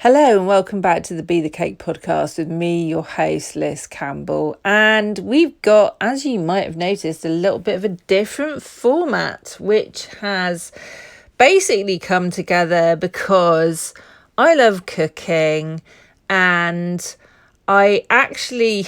Hello and welcome back to the Be The Cake podcast with me, your host, Liz Campbell. And we've got, as you might have noticed, a little bit of a different format, which has basically come together because I love cooking and I actually,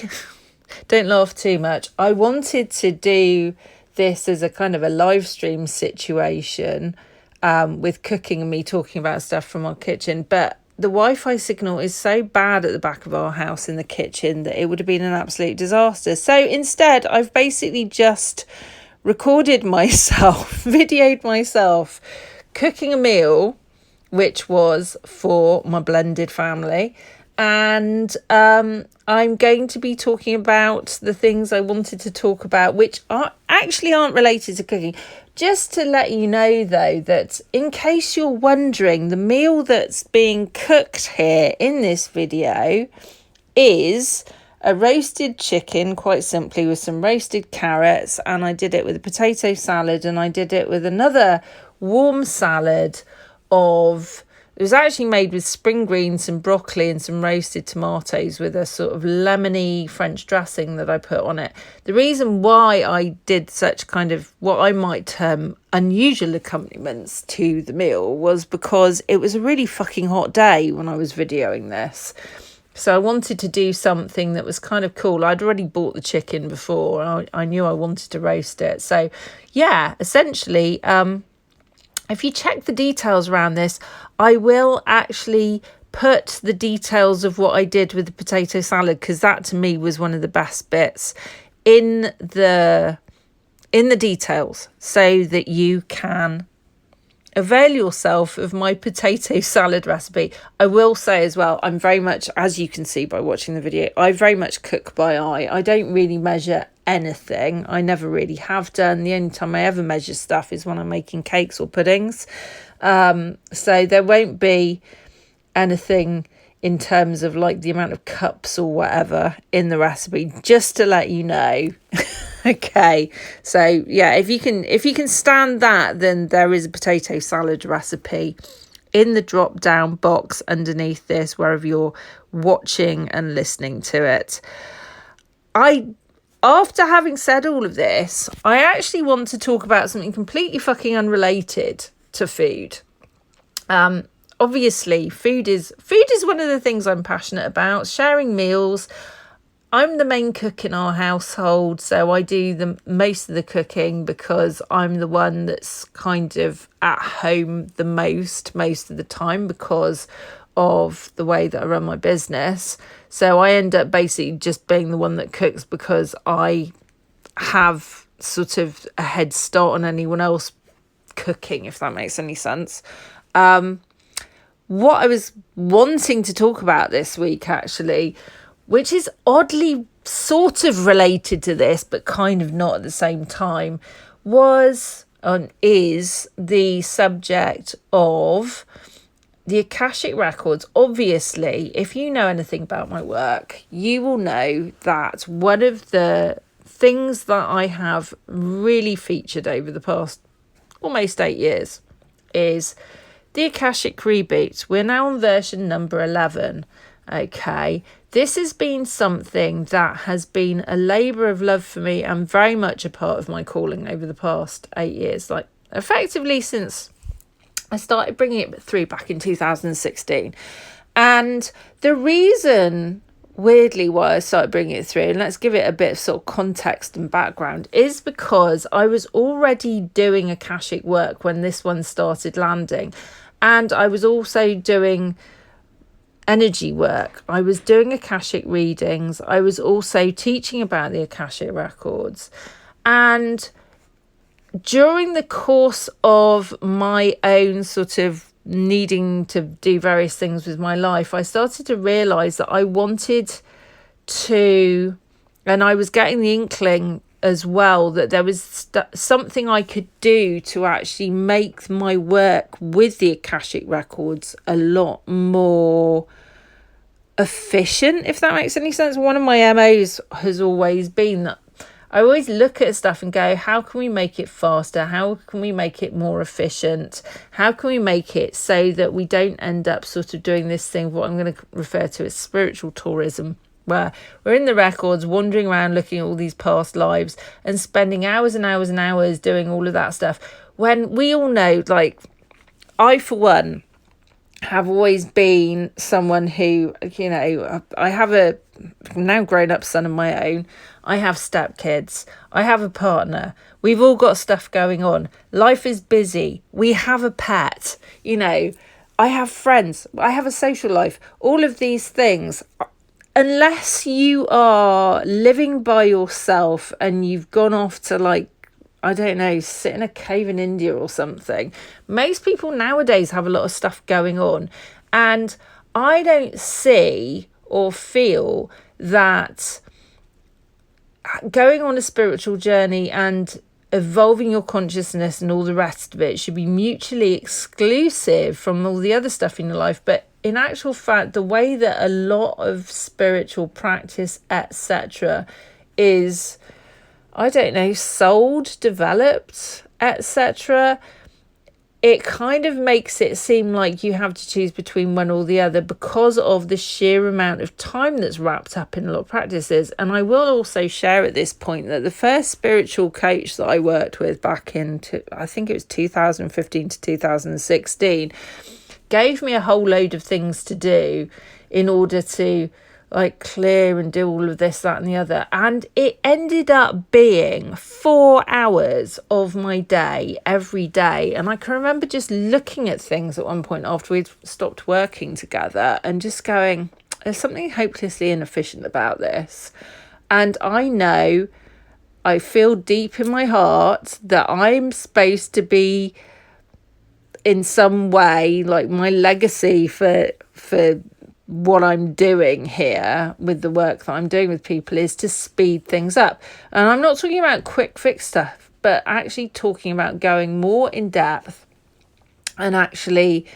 don't laugh too much, I wanted to do this as a kind of a live stream situation with cooking and me talking about stuff from our kitchen, but the Wi-Fi signal is so bad at the back of our house in the kitchen that it would have been an absolute disaster. So instead, I've basically just recorded myself, videoed myself cooking a meal, which was for my blended family. And I'm going to be talking about the things I wanted to talk about, which aren't related to cooking. Just to let you know, though, that in case you're wondering, the meal that's being cooked here in this video is a roasted chicken, quite simply, with some roasted carrots. And I did it with a potato salad, and I did it with another warm salad it was actually made with spring greens, some broccoli and some roasted tomatoes with a sort of lemony French dressing that I put on it. The reason why I did such kind of what I might term unusual accompaniments to the meal was because it was a really fucking hot day when I was videoing this. So I wanted to do something that was kind of cool. I'd already bought the chicken before. I knew I wanted to roast it. So yeah, essentially, if you check the details around this, I will actually put the details of what I did with the potato salad, because that to me was one of the best bits in the details, so that you can avail yourself of my potato salad recipe. I will say as well, I'm very much, as you can see by watching the video, I very much cook by eye. I don't really measure anything. I never really have done. The only time I ever measure stuff is when I'm making cakes or puddings. So there won't be anything in terms of like the amount of cups or whatever in the recipe, just to let you know. Okay, so yeah, if you can stand that, then there is a potato salad recipe in the drop down box underneath this, wherever you're watching and listening to it. After having said all of this, I actually want to talk about something completely fucking unrelated to food. Obviously, food is one of the things I'm passionate about. Sharing meals. I'm the main cook in our household, so I do most of the cooking because I'm the one that's kind of at home the most of the time because of the way that I run my business. So I end up basically just being the one that cooks because I have sort of a head start on anyone else cooking, if that makes any sense. What I was wanting to talk about this week, actually, which is oddly sort of related to this, but kind of not at the same time, is the subject of the Akashic Records. Obviously, if you know anything about my work, you will know that one of the things that I have really featured over the past almost 8 years is the Akashic Reboot. We're now on version number 11. Okay, this has been something that has been a labour of love for me and very much a part of my calling over the past 8 years, like effectively since I started bringing it through back in 2016. And the reason, weirdly, why I started bringing it through, and let's give it a bit of sort of context and background, is because I was already doing Akashic work when this one started landing. And I was also doing energy work. I was doing Akashic readings. I was also teaching about the Akashic Records. And during the course of my own sort of needing to do various things with my life, I started to realise that I wanted to, and I was getting the inkling as well, that there was something I could do to actually make my work with the Akashic Records a lot more efficient, if that makes any sense. One of my MOs has always been that I always look at stuff and go, how can we make it faster? How can we make it more efficient? How can we make it so that we don't end up sort of doing this thing, what I'm going to refer to as spiritual tourism, where we're in the records, wandering around looking at all these past lives and spending hours and hours and hours doing all of that stuff, when we all know, like, I for one have always been someone who, you know, I have a now grown up son of my own, I have stepkids, I have a partner, we've all got stuff going on, life is busy, we have a pet, you know, I have friends, I have a social life, all of these things. Unless you are living by yourself and you've gone off to, like, I don't know, sit in a cave in India or something, most people nowadays have a lot of stuff going on. And I don't see or feel that going on a spiritual journey and evolving your consciousness and all the rest of it should be mutually exclusive from all the other stuff in your life. But in actual fact, the way that a lot of spiritual practice, etc., is, I don't know, sold, developed, etc., it kind of makes it seem like you have to choose between one or the other because of the sheer amount of time that's wrapped up in a lot of practices. And I will also share at this point that the first spiritual coach that I worked with back in, I think it was 2015 to 2016, gave me a whole load of things to do in order to, like, clear and do all of this, that and the other. And it ended up being 4 hours of my day every day. And I can remember just looking at things at one point after we'd stopped working together and just going, there's something hopelessly inefficient about this. And I feel deep in my heart that I'm supposed to be, in some way, like, my legacy for what I'm doing here with the work that I'm doing with people is to speed things up. And I'm not talking about quick fix stuff, but actually talking about going more in depth and actually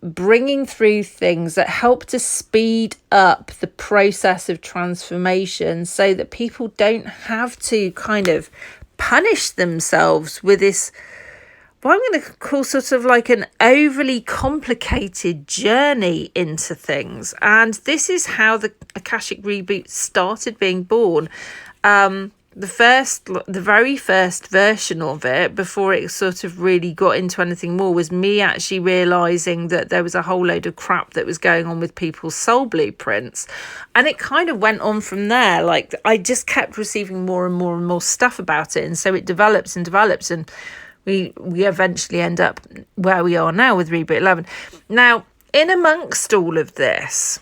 bringing through things that help to speed up the process of transformation so that people don't have to kind of punish themselves with this, what I'm going to call sort of like an overly complicated journey into things. And this is how the Akashic Reboot started being born. The very first version of it, before it sort of really got into anything more, was me actually realising that there was a whole load of crap that was going on with people's soul blueprints. And it kind of went on from there. Like, I just kept receiving more and more and more stuff about it. And so it develops and develops, and we eventually end up where we are now with Reboot 11. Now, in amongst all of this,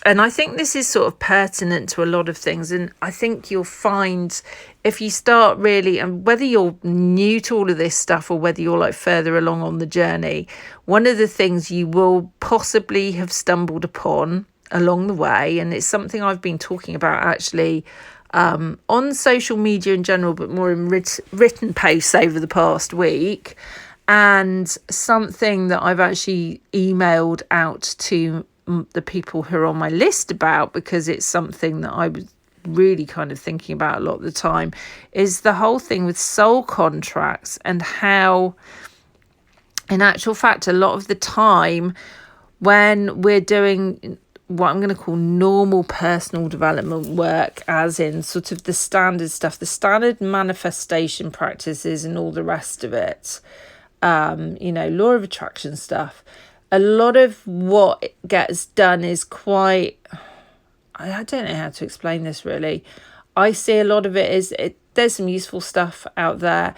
and I think this is sort of pertinent to a lot of things, and I think you'll find if you start really, and whether you're new to all of this stuff or whether you're like further along on the journey, one of the things you will possibly have stumbled upon along the way, and it's something I've been talking about actually on social media in general, but more in written posts over the past week, and something that I've actually emailed out to the people who are on my list about, because it's something that I was really kind of thinking about a lot of the time, is the whole thing with soul contracts, and how in actual fact a lot of the time when we're doing what I'm going to call normal personal development work, as in sort of the standard stuff, the standard manifestation practices and all the rest of it, law of attraction stuff, a lot of what gets done is quite, I don't know how to explain this really. I see a lot of it is, there's some useful stuff out there.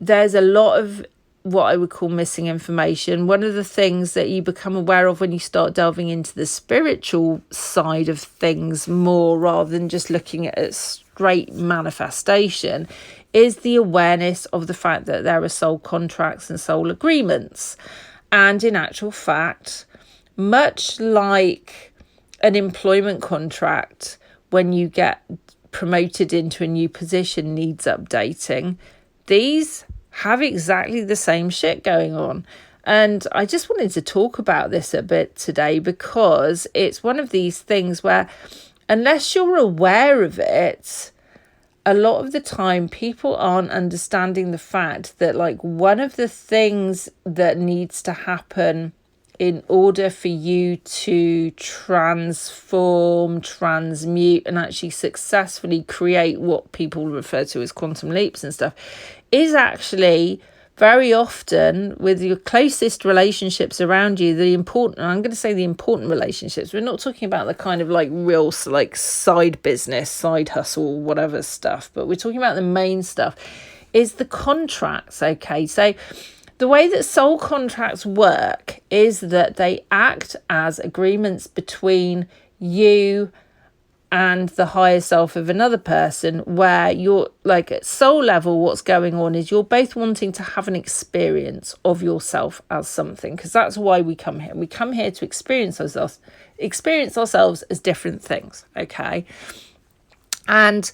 There's a lot of what I would call missing information. One of the things that you become aware of when you start delving into the spiritual side of things more, rather than just looking at it straight manifestation, is the awareness of the fact that there are soul contracts and soul agreements. And in actual fact, much like an employment contract, when you get promoted into a new position needs updating, these have exactly the same shit going on. And I just wanted to talk about this a bit today, because it's one of these things where unless you're aware of it, a lot of the time people aren't understanding the fact that like one of the things that needs to happen in order for you to transform, transmute, and actually successfully create what people refer to as quantum leaps and stuff is actually very often with your closest relationships around you, the important relationships. We're not talking about the kind of like real like side business, side hustle, whatever stuff, but we're talking about the main stuff is the contracts. Okay, so the way that soul contracts work is that they act as agreements between you and the higher self of another person, where you're like at soul level, what's going on is you're both wanting to have an experience of yourself as something, because that's why we come here. We come here to experience ourselves as different things. Okay. And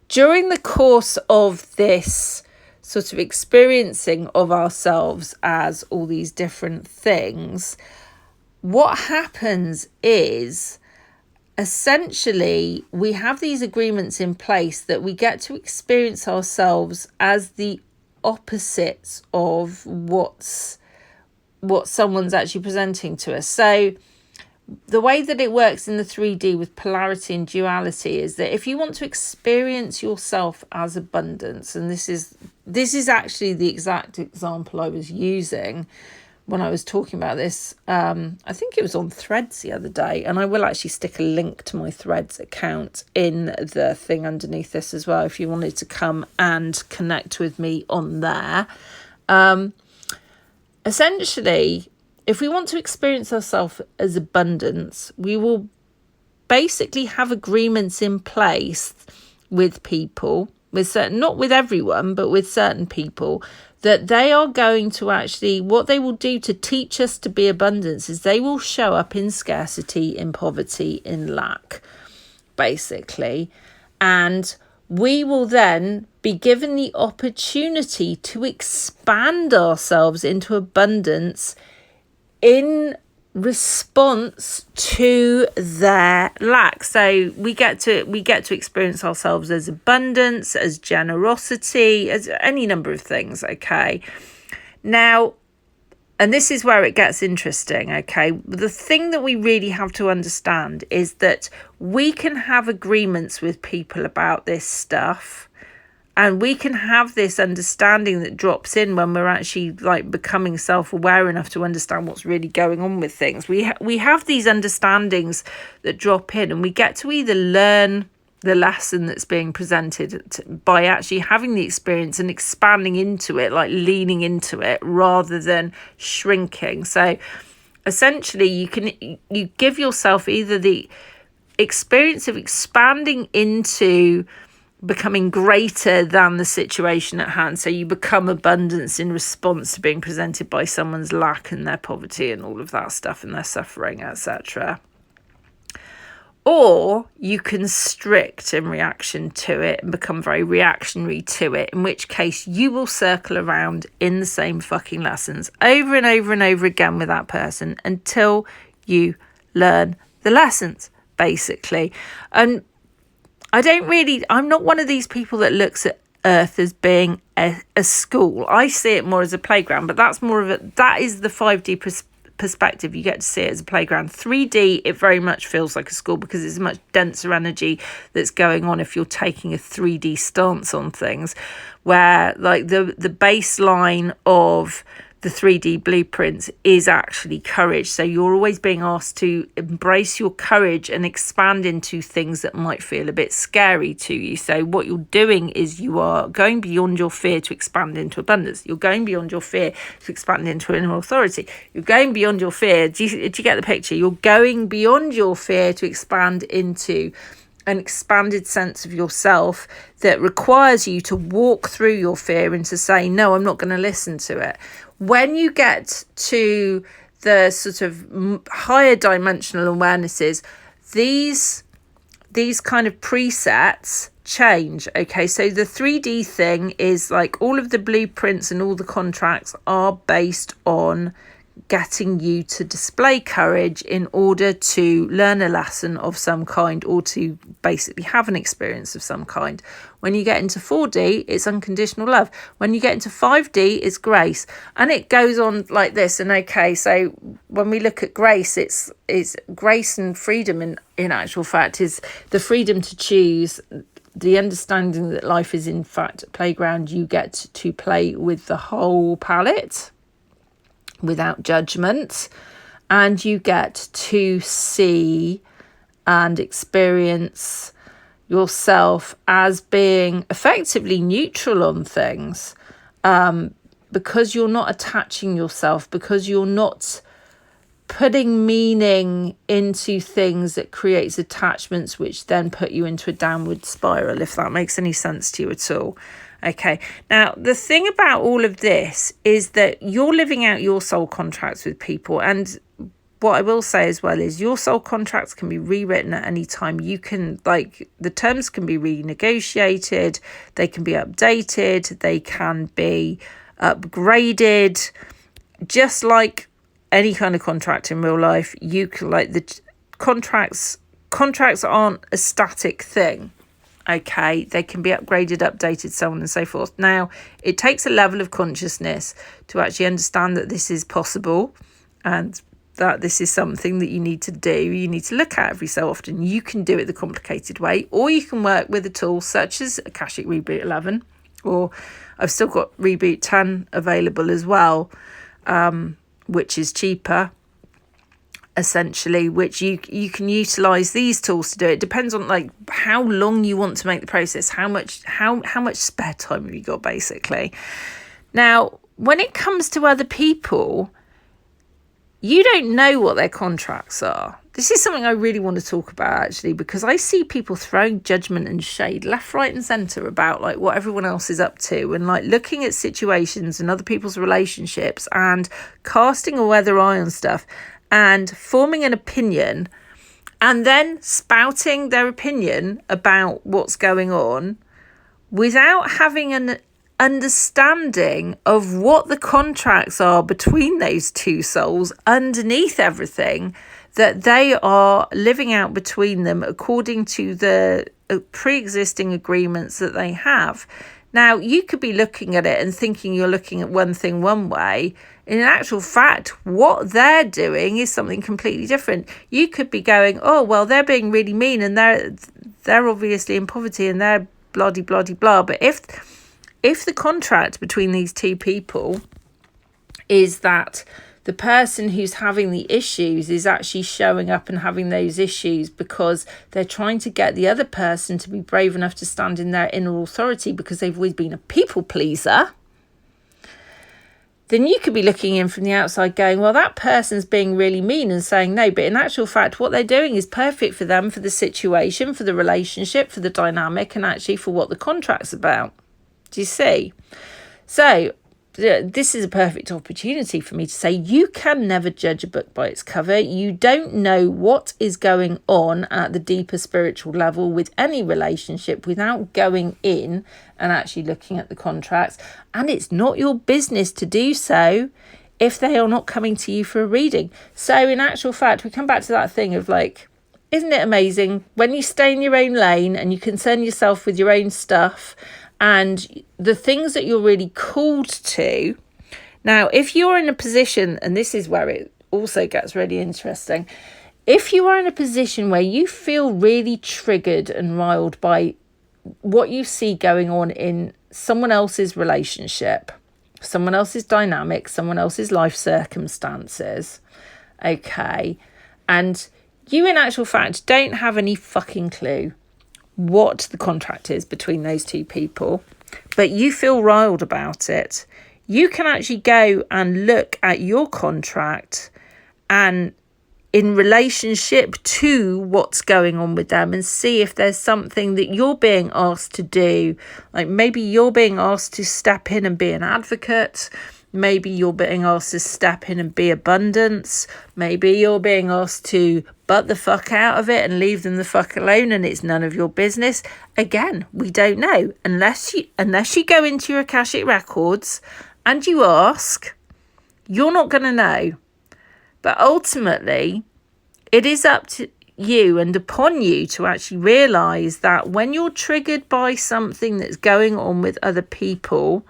during the course of this sort of experiencing of ourselves as all these different things, what happens is essentially we have these agreements in place that we get to experience ourselves as the opposites of what someone's actually presenting to us. So the way that it works in the 3D with polarity and duality is that if you want to experience yourself as abundance, and this is actually the exact example I was using when I was talking about this, I think it was on Threads the other day, and I will actually stick a link to my Threads account in the thing underneath this as well if you wanted to come and connect with me on there. Essentially, if we want to experience ourselves as abundance, we will basically have agreements in place with people, not with everyone, but with certain people, that they are going to actually, what they will do to teach us to be abundance is they will show up in scarcity, in poverty, in lack, basically. And we will then be given the opportunity to expand ourselves into abundance in response to their lack. So we get to experience ourselves as abundance, as generosity, as any number of things. Okay, now, and this is where it gets interesting. Okay, the thing that we really have to understand is that we can have agreements with people about this stuff, and we can have this understanding that drops in when we're actually like becoming self-aware enough to understand what's really going on with things. We have these understandings that drop in, and we get to either learn the lesson that's being presented by actually having the experience and expanding into it, like leaning into it rather than shrinking. So essentially you give yourself either the experience of expanding into becoming greater than the situation at hand, so you become abundance in response to being presented by someone's lack and their poverty and all of that stuff and their suffering, etc. Or you constrict in reaction to it and become very reactionary to it, in which case you will circle around in the same fucking lessons over and over and over again with that person until you learn the lessons, basically. And I'm not one of these people that looks at Earth as being a school. I see it more as a playground, but that is the 5D perspective. You get to see it as a playground. 3D, it very much feels like a school because it's a much denser energy that's going on if you're taking a 3D stance on things, where like the baseline of the 3D blueprints is actually courage. So you're always being asked to embrace your courage and expand into things that might feel a bit scary to you. So what you're doing is you are going beyond your fear to expand into abundance. You're going beyond your fear to expand into inner authority. You're going beyond your fear. Do you get the picture? You're going beyond your fear to expand into an expanded sense of yourself that requires you to walk through your fear and to say, no, I'm not going to listen to it. When you get to the sort of higher dimensional awarenesses, these kind of presets change. Okay, so the 3D thing is like all of the blueprints and all the contracts are based on getting you to display courage in order to learn a lesson of some kind or to basically have an experience of some kind. When you get into 4D, it's unconditional love. When you get into 5D, it's grace. And it goes on like this. And okay, so when we look at grace, it's grace and freedom in actual fact is the freedom to choose, the understanding that life is in fact a playground. You get to play with the whole palette without judgment, and you get to see and experience yourself as being effectively neutral on things, because you're not attaching yourself, because you're not putting meaning into things that creates attachments which then put you into a downward spiral, if that makes any sense to you at all. Okay, now the thing about all of this is that you're living out your soul contracts with people, and what I will say as well is your soul contracts can be rewritten at any time. You can, like, the terms can be renegotiated, they can be updated, they can be upgraded, just like any kind of contract in real life. You can, like, the contracts aren't a static thing. Okay, they can be upgraded, updated, so on and so forth. Now, it takes a level of consciousness to actually understand that this is possible and that this is something that you need to do. You need to look at every so often. You can do it the complicated way, or you can work with a tool such as Akashic Reboot 11, or I've still got Reboot 10 available as well, which is cheaper, essentially, which you can utilize these tools to do. It depends on like how long you want to make the process, how much spare time have you got, basically. Now, when it comes to other people, you don't know what their contracts are. This is something I really want to talk about, actually, because I see people throwing judgment and shade left, right and centre about like what everyone else is up to, and like looking at situations and other people's relationships and casting a weather eye on stuff and forming an opinion and then spouting their opinion about what's going on without having an understanding of what the contracts are between those two souls underneath everything that they are living out between them according to the pre-existing agreements that they have. Now, you could be looking at it and thinking you're looking at one thing one way. In actual fact, what they're doing is something completely different. You could be going, oh, well, they're being really mean and they're obviously in poverty and they're bloody, bloody, blah. But if the contract between these two people is that the person who's having the issues is actually showing up and having those issues because they're trying to get the other person to be brave enough to stand in their inner authority because they've always been a people pleaser, then you could be looking in from the outside going, well, that person's being really mean and saying no. But in actual fact, what they're doing is perfect for them, for the situation, for the relationship, for the dynamic, and actually for what the contract's about. Do you see? So this is a perfect opportunity for me to say you can never judge a book by its cover. You don't know what is going on at the deeper spiritual level with any relationship without going in and actually looking at the contracts. And it's not your business to do so if they are not coming to you for a reading. So in actual fact, we come back to that thing of like, isn't it amazing when you stay in your own lane and you concern yourself with your own stuff and the things that you're really called to. Now, if you're in a position, and this is where it also gets really interesting, if you are in a position where you feel really triggered and riled by what you see going on in someone else's relationship, someone else's dynamic, someone else's life circumstances, okay, and you in actual fact don't have any fucking clue what the contract is between those two people, but you feel riled about it, you can actually go and look at your contract and in relationship to what's going on with them and see if there's something that you're being asked to do. Like maybe you're being asked to step in and be an advocate. Maybe you're being asked to step in and be abundance. Maybe you're being asked to butt the fuck out of it and leave them the fuck alone and it's none of your business. Again, we don't know. Unless you go into your Akashic records and you ask, you're not going to know. But ultimately, it is up to you and upon you to actually realise that when you're triggered by something that's going on with other people,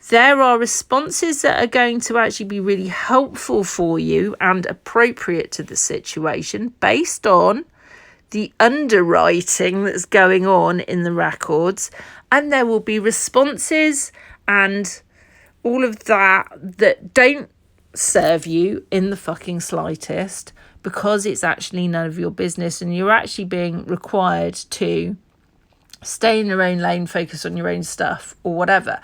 there are responses that are going to actually be really helpful for you and appropriate to the situation based on the underwriting that's going on in the records. And there will be responses and all of that don't serve you in the fucking slightest, because it's actually none of your business, and you're actually being required to stay in your own lane, focus on your own stuff or whatever.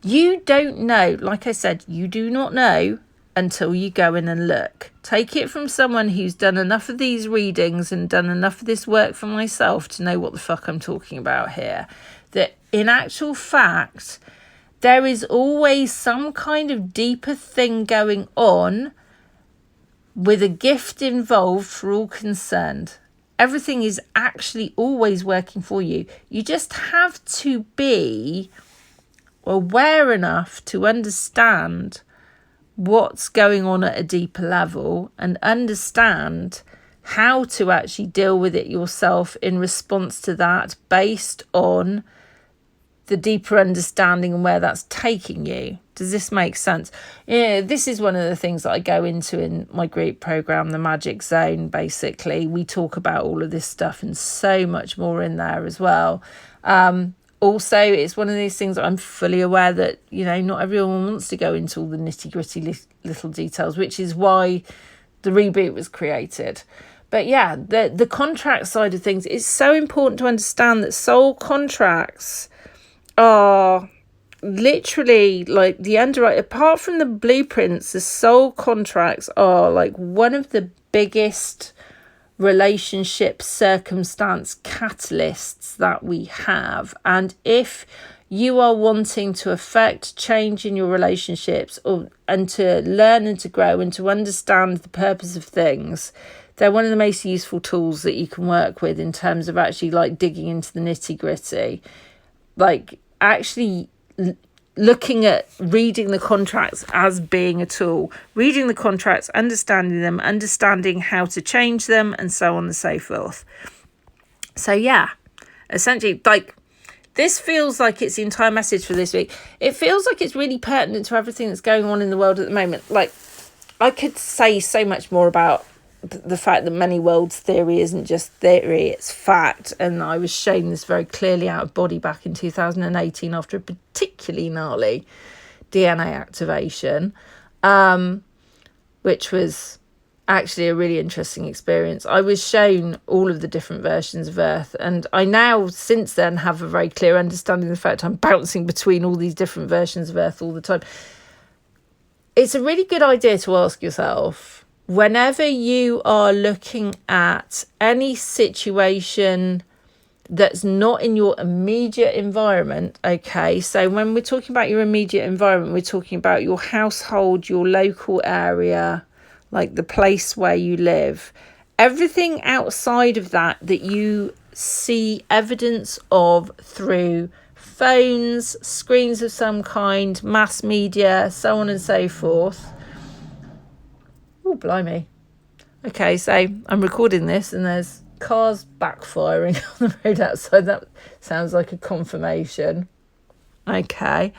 You don't know, like I said, you do not know until you go in and look. Take it from someone who's done enough of these readings and done enough of this work for myself to know what the fuck I'm talking about here. That in actual fact, there is always some kind of deeper thing going on with a gift involved for all concerned. Everything is actually always working for you. You just have to be aware enough to understand what's going on at a deeper level and understand how to actually deal with it yourself in response to that, based on the deeper understanding and where that's taking you. Does this make sense? Yeah, this is one of the things that I go into in my group program, the Magic Zone. Basically, we talk about all of this stuff and so much more in there as well. Also, it's one of these things that I'm fully aware that, you know, not everyone wants to go into all the nitty-gritty little details, which is why the reboot was created. But yeah, the contract side of things, it's so important to understand that soul contracts are literally like the underwrite. Apart from the blueprints, the soul contracts are like one of the biggest relationship circumstance catalysts that we have. And if you are wanting to affect change in your relationships, and to learn and to grow and to understand the purpose of things, they're one of the most useful tools that you can work with in terms of actually like digging into the nitty gritty. Like actually looking at reading the contracts as being a tool, reading the contracts, understanding them, understanding how to change them, and so on and so forth. So yeah, essentially, like, this feels like it's the entire message for this week. It feels like it's really pertinent to everything that's going on in the world at the moment. Like, I could say so much more about the fact that many worlds theory isn't just theory, it's fact. And I was shown this very clearly out of body back in 2018 after a particularly gnarly DNA activation, which was actually a really interesting experience. I was shown all of the different versions of Earth, and I now since then have a very clear understanding of the fact I'm bouncing between all these different versions of Earth all the time. It's a really good idea to ask yourself, whenever you are looking at any situation that's not in your immediate environment, okay? So when we're talking about your immediate environment, we're talking about your household, your local area, like the place where you live. Everything outside of that you see evidence of through phones, screens of some kind, mass media, so on and so forth. Oh, blimey. Okay, so I'm recording this and there's cars backfiring on the road outside. That sounds like a confirmation. Okay.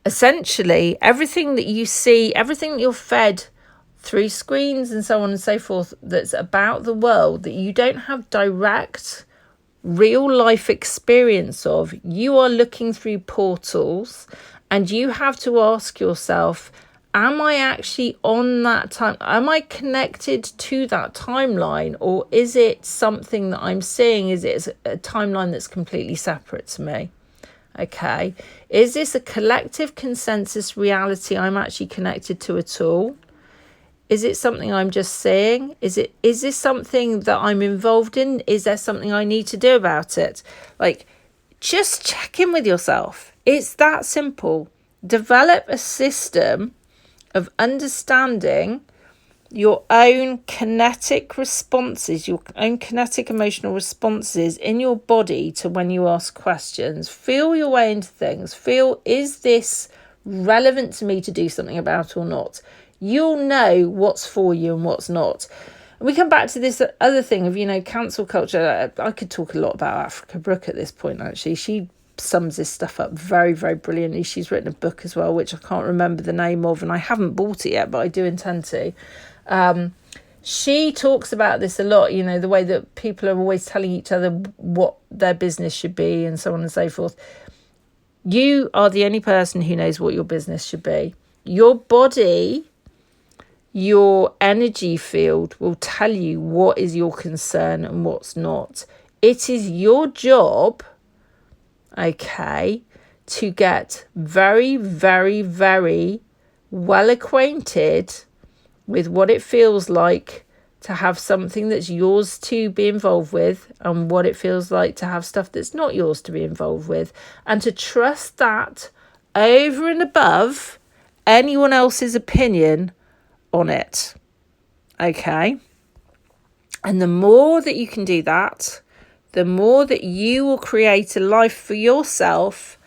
Essentially, everything that you see, everything that you're fed through screens and so on and so forth that's about the world that you don't have direct real life experience of, you are looking through portals. And you have to ask yourself, am I actually on that time? Am I connected to that timeline? Or is it something that I'm seeing? Is it a timeline that's completely separate to me? Okay. Is this a collective consensus reality I'm actually connected to at all? Is it something I'm just seeing? Is this something that I'm involved in? Is there something I need to do about it? Like, just check in with yourself. It's that simple. Develop a system of understanding your own kinetic responses, your own kinetic emotional responses in your body to when you ask questions. Feel your way into things. Feel, is this relevant to me to do something about or not. You'll know what's for you and what's not. And we come back to this other thing of, cancel culture. I could talk a lot about Africa Brooke at this point, actually. She sums this stuff up very, very brilliantly. She's written a book as well, which I can't remember the name of, and I haven't bought it yet, but I do intend to. She talks about this a lot, the way that people are always telling each other what their business should be and so on and so forth. You are the only person who knows what your business should be. Your body, your energy field will tell you what is your concern and what's not. It is your job, to get very, very, very well acquainted with what it feels like to have something that's yours to be involved with and what it feels like to have stuff that's not yours to be involved with, and to trust that over and above anyone else's opinion on it. And the more that you can do that, the more that you will create a life for yourself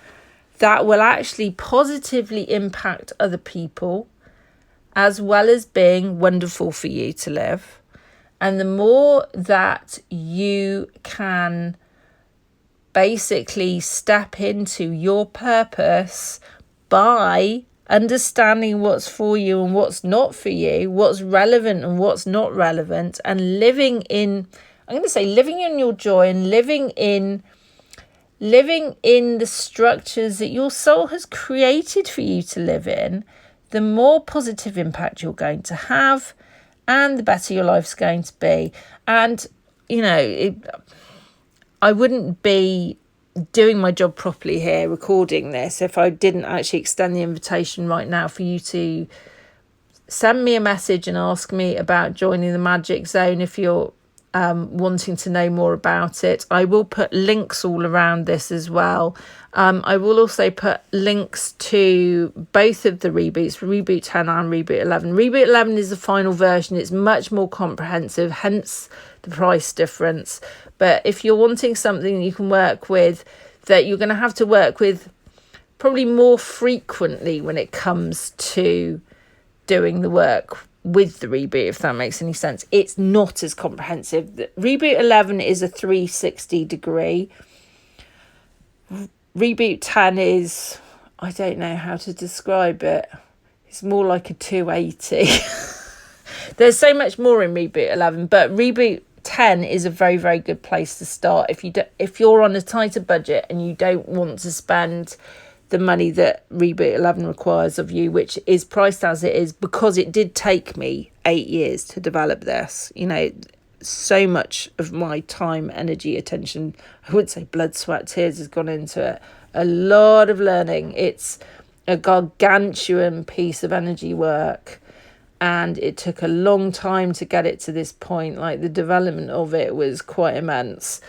that will actually positively impact other people, as well as being wonderful for you to live. And the more that you can basically step into your purpose by understanding what's for you and what's not for you, what's relevant and what's not relevant, and living in your joy and living in the structures that your soul has created for you to live in, the more positive impact you're going to have and the better your life's going to be. And, I wouldn't be doing my job properly here, recording this, if I didn't actually extend the invitation right now for you to send me a message and ask me about joining the Magic Zone if you're wanting to know more about it. I will put links all around this as well. I will also put links to both of the reboots, Reboot 10 and Reboot 11. Reboot 11 is the final version. It's much more comprehensive, hence the price difference. But if you're wanting something that you can work with, that you're going to have to work with probably more frequently when it comes to doing the work with the reboot, if that makes any sense. It's not as comprehensive. The Reboot 11 is a 360 degree. Reboot 10 is, I don't know how to describe it. It's more like a 280. There's so much more in Reboot 11, but Reboot 10 is a very, very good place to start if you're on a tighter budget and you don't want to spend the money that Reboot 11 requires of you, which is priced as it is because it did take me 8 years to develop this. So much of my time, energy, attention, I would say blood, sweat, tears has gone into it. A lot of learning. It's a gargantuan piece of energy work, and it took a long time to get it to this point. Like, the development of it was quite immense.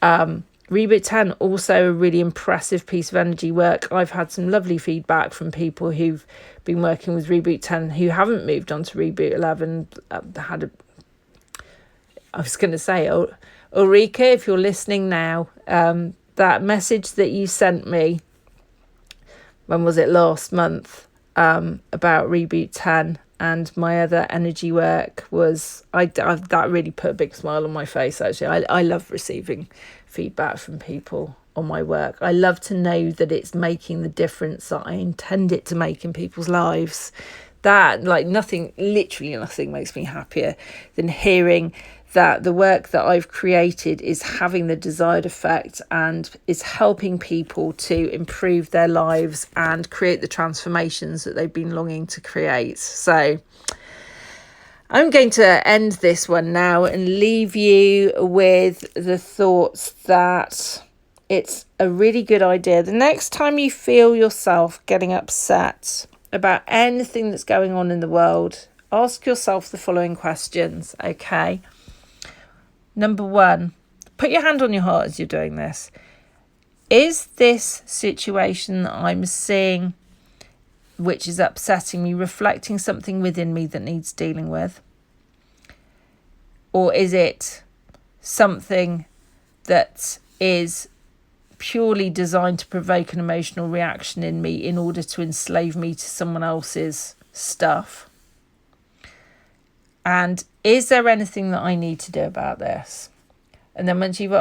Reboot 10, also a really impressive piece of energy work. I've had some lovely feedback from people who've been working with Reboot 10 who haven't moved on to Reboot 11. I was going to say, Ulrika, if you're listening now, that message that you sent me, when was it, last month, about Reboot 10 and my other energy work was, that really put a big smile on my face, actually. I love receiving feedback from people on my work. I love to know that it's making the difference that I intend it to make in people's lives. That, literally nothing makes me happier than hearing that the work that I've created is having the desired effect and is helping people to improve their lives and create the transformations that they've been longing to create. So I'm going to end this one now and leave you with the thoughts that it's a really good idea. The next time you feel yourself getting upset about anything that's going on in the world, ask yourself the following questions, okay? Number one, put your hand on your heart as you're doing this. Is this situation that I'm seeing, which is upsetting me, reflecting something within me that needs dealing with? Or is it something that is purely designed to provoke an emotional reaction in me in order to enslave me to someone else's stuff? And is there anything that I need to do about this? And then once you've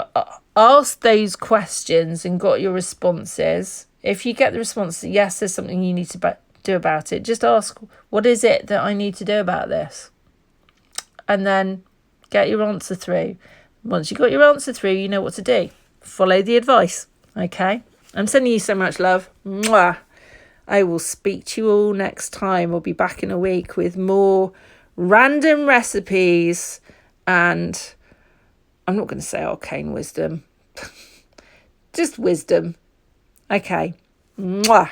asked those questions and got your responses, if you get the response that yes, there's something you need to do about it, just ask, what is it that I need to do about this? And then get your answer through. Once you've got your answer through, you know what to do. Follow the advice. Okay? I'm sending you so much love. Mwah. I will speak to you all next time. We'll be back in a week with more random recipes and I'm not going to say arcane wisdom. Just wisdom. Okay. Mwah.